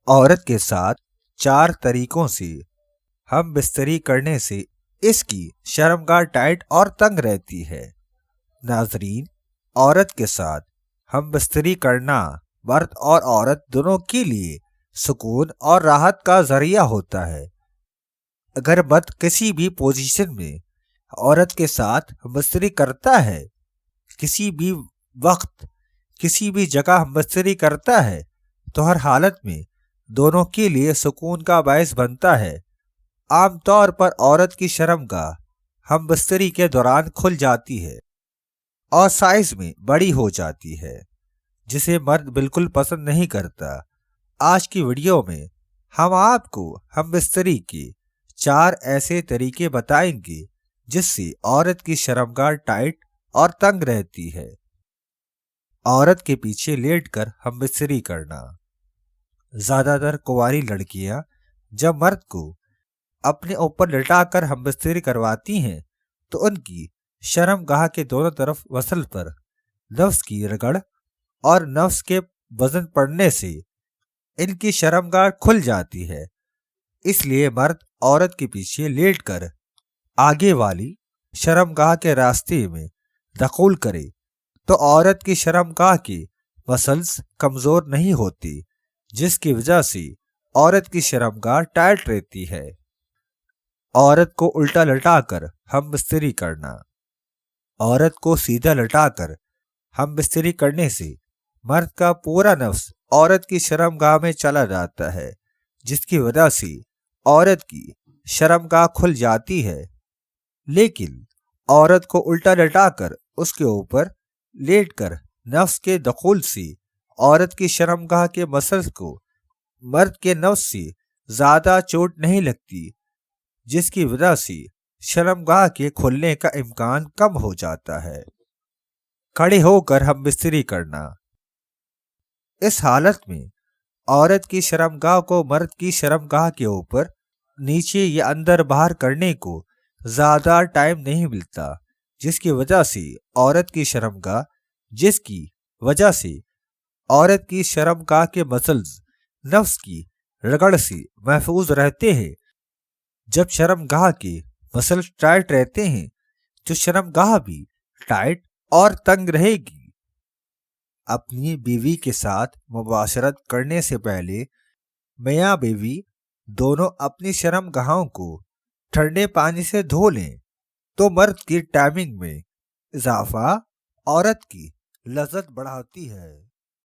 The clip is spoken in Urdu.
عورت کے ساتھ 4 طریقوں سے ہم بستری کرنے سے اس کی شرمگاہ ٹائٹ اور تنگ رہتی ہے۔ ناظرین، عورت کے ساتھ ہم بستری کرنا مرد اور عورت دونوں کے لیے سکون اور راحت کا ذریعہ ہوتا ہے۔ اگر مرد کسی بھی پوزیشن میں عورت کے ساتھ ہم بستری کرتا ہے، کسی بھی وقت کسی بھی جگہ ہم بستری کرتا ہے، تو ہر حالت میں دونوں کے لیے سکون کا باعث بنتا ہے۔ عام طور پر عورت کی شرمگاہ ہم بستری کے دوران کھل جاتی ہے اور سائز میں بڑی ہو جاتی ہے، جسے مرد بالکل پسند نہیں کرتا۔ آج کی ویڈیو میں ہم آپ کو ہم بستری کے 4 ایسے طریقے بتائیں گے جس سے عورت کی شرمگاہ ٹائٹ اور تنگ رہتی ہے۔ عورت کے پیچھے لیٹ کر ہم بستری کرنا۔ زیادہ تر کنواری لڑکیاں جب مرد کو اپنے اوپر لٹا کر ہم بستری کرواتی ہیں تو ان کی شرمگاہ کے دونوں طرف وصل پر نفس کی رگڑ اور نفس کے وزن پڑنے سے ان کی شرمگاہ کھل جاتی ہے۔ اس لیے مرد عورت کے پیچھے لیٹ کر آگے والی شرمگاہ کے راستے میں دخول کرے تو عورت کی شرمگاہ کے مسلز کمزور نہیں ہوتے، جس کی وجہ سے عورت کی شرمگاہ ٹائٹ رہتی ہے۔ عورت کو الٹا لٹا کر ہم بستری کرنا۔ عورت کو سیدھا لٹا کر ہم بستری کرنے سے مرد کا پورا نفس عورت کی شرمگاہ میں چلا جاتا ہے، جس کی وجہ سے عورت کی شرمگاہ کھل جاتی ہے۔ لیکن عورت کو الٹا لٹا کر اس کے اوپر لیٹ کر نفس کے دخول سے عورت کی شرمگاہ کے مسلز کو مرد کے نفس سے زیادہ چوٹ نہیں لگتی، جس کی وجہ سے شرمگاہ کے کھلنے کا امکان کم ہو جاتا ہے۔ کھڑے ہو کر ہم بستری کرنا۔ اس حالت میں عورت کی شرمگاہ کو مرد کی شرمگاہ کے اوپر نیچے یا اندر باہر کرنے کو زیادہ ٹائم نہیں ملتا، جس کی وجہ سے عورت کی شرمگاہ کے مسلز نفس کی رگڑ سے محفوظ رہتے ہیں۔ جب شرمگاہ کے مسلز ٹائٹ رہتے ہیں تو شرمگاہ بھی ٹائٹ اور تنگ رہے گی۔ اپنی بیوی کے ساتھ مباشرت کرنے سے پہلے میاں بیوی دونوں اپنی شرمگاہوں کو ٹھنڈے پانی سے دھو لیں تو مرد کی ٹائمنگ میں اضافہ عورت کی لذت بڑھاتی ہے۔